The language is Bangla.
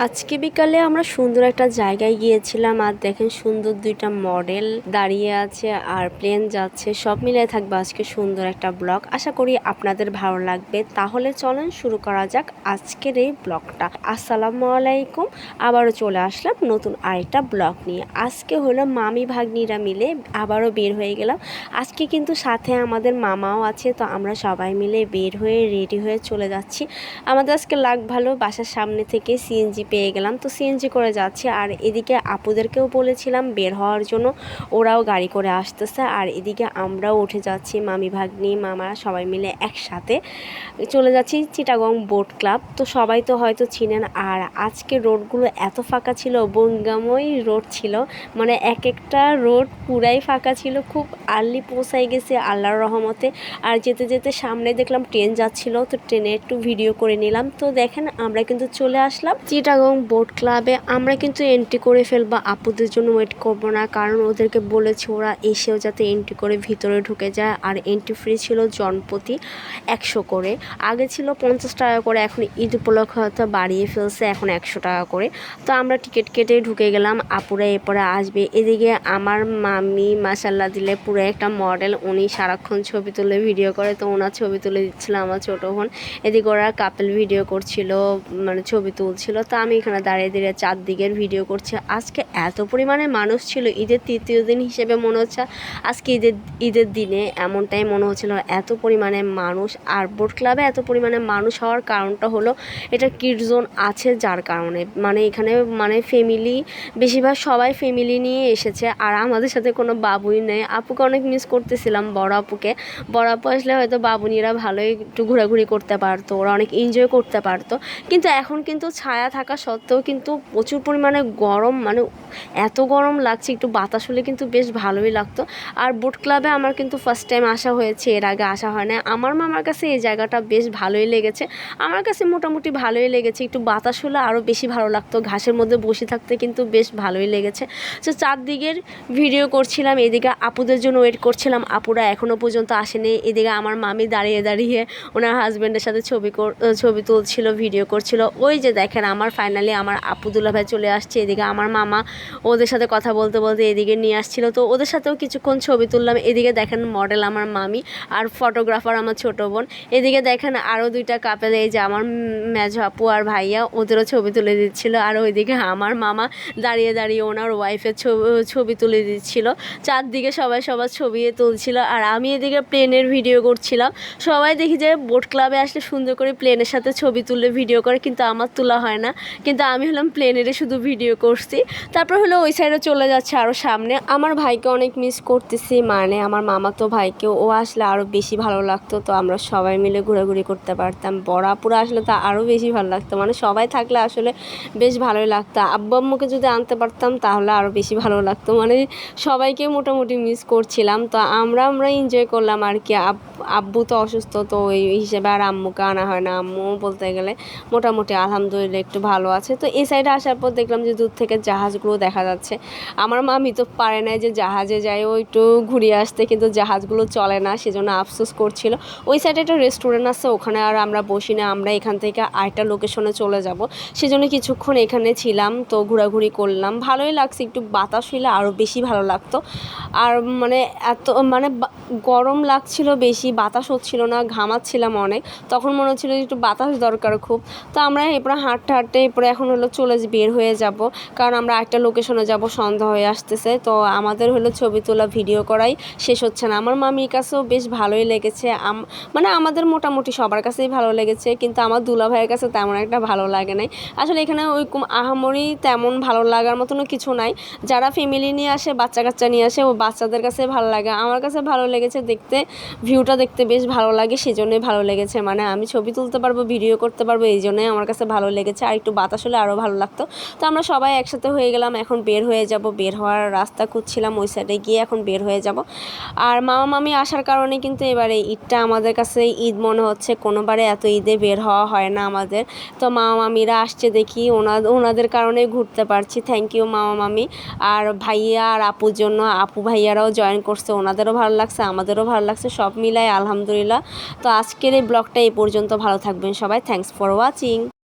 আজকে বিকালে আমরা সুন্দর একটা জায়গায় গিয়েছিলাম আর দেখেন সুন্দর দুইটা মডেল দাঁড়িয়ে আছে আর প্লেন যাচ্ছে, সব মিলিয়ে থাকবে আজকে সুন্দর একটা ব্লগ। আশা করি আপনাদের ভালো লাগবে। তাহলে চলেন শুরু করা যাক আজকের এই ব্লগটা। আসসালামু আলাইকুম, আবারও চলে আসলাম নতুন আরেকটা ব্লগ নিয়ে। আজকে হলো মামি ভাগ্নিরা মিলে আবারও বের হয়ে গেলাম। আজকে কিন্তু সাথে আমাদের মামাও আছে, তো আমরা সবাই মিলে বের হয়ে রেডি হয়ে চলে যাচ্ছি। আমাদের আজকে লাগ ভালো, বাসার সামনে থেকে সিএনজি পেয়ে গেলাম, তো সিএনজি করে যাচ্ছি। আর এদিকে আপুদেরকেও বলেছিলাম বের হওয়ার জন্য, ওরাও গাড়ি করে আসতেছে। আর এদিকে আমরাও উঠে যাচ্ছি, মামি ভাগ্নি মামারা সবাই মিলে একসাথে চলে যাচ্ছি চিটাগং বোট ক্লাব। তো সবাই তো হয়তো চিনেন। আর আজকে রোডগুলো এত ফাঁকা ছিল, বঙ্গাময় রোড ছিল, মানে এক একটা রোড পুরাই ফাঁকা ছিল। খুব আর্লি পৌঁছাই গেছে আল্লাহর রহমতে। আর যেতে যেতে সামনে দেখলাম ট্রেন যাচ্ছিল, তো ট্রেনে একটু ভিডিও করে নিলাম। তো দেখেন আমরা কিন্তু চলে আসলাম চিটাগং বোট ক্লাবে। আমরা কিন্তু এন্ট্রি করে ফেলবো, আপুদের জন্য ওয়েট করব না, কারণ ওদেরকে বলেছি ওরা এসেও যাতে এন্ট্রি করে ভিতরে ঢুকে যায়। আর এন্ট্রি ফ্রি ছিল জনপ্রতি 100 করে, আগে ছিল 50 টাকা করে, এখন ঈদ উপলক্ষে হয়তো বাড়িয়ে ফেলছে, এখন 100 টাকা করে। তো আমরা টিকিট কেটে ঢুকে গেলাম, আপুরা এরপরে আসবে। এদিকে আমার মামি মাসাল্লাহ দিলে পুরো একটা মডেল, উনি সারাক্ষণ ছবি তুলে ভিডিও করে, তো ওনার ছবি তুলে দিচ্ছিল আমার ছোটো বোন। এদিকে ওরা কাপেল ভিডিও করছিল, মানে ছবি তুলছিল। তো আমি এখানে দাঁড়িয়ে দাঁড়িয়ে চারদিকের ভিডিও করছি। আজকে এত পরিমাণে মানুষ ছিল, ঈদের তৃতীয় দিন হিসেবে মনে হচ্ছে আজকে ঈদের দিনে এমনটাই মনে হচ্ছিল, এত পরিমাণে মানুষ। আর বোট ক্লাবে এত পরিমাণে মানুষ হওয়ার কারণটা হলো এটা কিড জোন আছে, যার কারণে মানে এখানে মানে ফ্যামিলি বেশিরভাগ সবাই ফ্যামিলি নিয়ে এসেছে। আর আমাদের সাথে কোনো বাবুই নেই। আপুকে অনেক মিস করতেছিলাম, বড় আপুকে। বড় আপু আসলে হয়তো বাবুনিরা ভালোই একটু ঘোরাঘুরি করতে পারতো, ওরা অনেক এনজয় করতে পারতো। কিন্তু এখন কিন্তু ছায়া থাকা সত্ত্বেও কিন্তু প্রচুর পরিমাণে গরম, মানে এত গরম লাগছে, একটু বাতাস হলে কিন্তু বেশ ভালোই লাগতো। আর বোট ক্লাবে আমার কিন্তু ফার্স্ট টাইম আসা হয়েছে, এর আগে আসা হয় না। আমার মামার কাছে এই জায়গাটা বেশ ভালোই লেগেছে, আমার কাছে মোটামুটি ভালোই লেগেছে। একটু বাতাস হলে আরও বেশি ভালো লাগতো, ঘাসের মধ্যে বসে থাকতে কিন্তু বেশ ভালোই লেগেছে। তো চারদিকের ভিডিও করছিলাম, এদিকে আপুদের জন্য ওয়েট করছিলাম, আপুরা এখনও পর্যন্ত আসেনি। এদিকে আমার মামি দাঁড়িয়ে দাঁড়িয়ে ওনার হাজব্যান্ডের সাথে ছবি তুলছিল, ভিডিও করছিল। ওই যে দেখেন আমার ফাইনালি আমার আপু দুলাভাই চলে আসছে। এদিকে আমার মামা ওদের সাথে কথা বলতে বলতে এদিকে নিয়ে আসছিল, তো ওদের সাথেও কিছুক্ষণ ছবি তুললাম। এদিকে দেখেন মডেল আমার মামি আর ফটোগ্রাফার আমার ছোটো বোন। এদিকে দেখেন আরও দুইটা কাপেল, এই যে আমার মেজো আপু আর ভাইয়া, ওদেরও ছবি তুলে দিচ্ছিল। আর ওইদিকে আমার মামা দাঁড়িয়ে দাঁড়িয়ে ওনার ওয়াইফের ছবি তুলে দিচ্ছিল। চারদিকে সবাই সবার ছবি তুলছিল। আর আমি এদিকে প্লেনের ভিডিও করছিলাম। সবাই দেখি যে বোট ক্লাবে আসলে সুন্দর করে প্লেনের সাথে ছবি তুলে ভিডিও করে, কিন্তু আমার তোলা হয় না। কিন্তু আমি হলাম প্লেনেরে শুধু ভিডিও করছি। তারপর হলো ওই সাইডে চলে যাচ্ছে আরও সামনে। আমার ভাইকে অনেক মিস করতেছি, মানে আমার মামা তো ভাইকে, ও আসলে আরও বেশি ভালো লাগতো, তো আমরা সবাই মিলে ঘোরাঘুরি করতে পারতাম। বড় আপুরা আসলে তো আরও বেশি ভালো লাগতো, মানে সবাই থাকলে আসলে বেশ ভালোই লাগতো। আব্বু আম্মুকে যদি আনতে পারতাম তাহলে আরও বেশি ভালো লাগতো, মানে সবাইকে মোটামুটি মিস করছিলাম। তো আমরা এনজয় করলাম আর কি। আব্বু তো অসুস্থ, তো ওই হিসেবে আর আম্মুকে আনা হয় না। আম্মু বলতে গেলে মোটামুটি আলহামদুলিল্লাহ একটু ভালো আছে। তো এই সাইডে আসার পর দেখলাম যে দূর থেকে জাহাজগুলো দেখা যাচ্ছে। আমার মামি তো পারে না যে জাহাজে যায় ও একটু ঘুরিয়ে আসতে, কিন্তু জাহাজগুলো চলে না, সেজন্য আফসোস করছিল। ওই সাইডে একটা রেস্টুরেন্ট আছে, ওখানে আর আমরা বসি না, আমরা এখান থেকে আরেকটা লোকেশনে চলে যাব, সেজন্য কিছুক্ষণ এখানে ছিলাম। তো ঘোরাঘুরি করলাম, ভালোই লাগছে। একটু বাতাস হইলে আরও বেশি ভালো লাগতো। আর মানে এত মানে গরম লাগছিল বেশি, বাতাস হচ্ছিল না, ঘামাচ্ছিলাম অনেক, তখন মনে হচ্ছিলো একটু বাতাস দরকার খুব। তো আমরা এরপরে হাঁটতে হাঁটতে এরপরে এখন হলো বের হয়ে যাব, কারণ আমরা একটা লোকেশনে যাব, সন্ধ্যা হয়ে আসতেছে। তো আমাদের হলো ছবি তোলা ভিডিও করাই শেষ হচ্ছে না। আমার মামির কাছেও বেশ ভালোই লেগেছে, মানে আমাদের মোটামুটি সবার কাছেই ভালো লেগেছে, কিন্তু আমার দুলা ভাইয়ের কাছে তেমন একটা ভালো লাগে নাই। আসলে এখানে ওইরকম আহামরি তেমন ভালো লাগার মতনও কিছু নাই। যারা ফ্যামিলি নিয়ে আসে, বাচ্চা কাচ্চা নিয়ে আসে, ও বাচ্চাদের কাছে ভালো লাগে। আমার কাছে ভালো লেগেছে দেখতে, ভিউটা দেখতে বেশ ভালো লাগে, সেজন্যই ভালো লেগেছে। মানে আমি ছবি তুলতে পারবো, ভিডিও করতে পারবো, এই জন্যই আমার কাছে ভালো লেগেছে। আর একটু বাতাস হলে আরও ভালো লাগতো। তো আমরা সবাই একসাথে হয়ে গেলাম, এখন বের হয়ে যাব। বের হওয়ার রাস্তা খুঁজছিলাম, ওই সাইডে গিয়ে এখন বের হয়ে যাব। আর মামা মামি আসার কারণে কিন্তু এবারে ঈদটা আমাদের কাছে ঈদ মনে হচ্ছে, কোনোবারে এত ঈদে বের হওয়া হয় না আমাদের। তো মামা মামিরা আসছে দেখি, ওনাদের কারণেই ঘুরতে পারছি। থ্যাংক ইউ মামা মামি। আর ভাইয়া আর আপুর জন্য, আপু ভাইয়ারাও জয়েন করছে, ওনাদেরও ভালো লাগছে, আমাদেরও ভালো লাগছে, সব মিলাই আলহামদুলিল্লাহ। তো আজকের এই ব্লগটা এই পর্যন্ত, ভালো থাকবেন সবাই, থ্যাংকস ফর ওয়াচিং।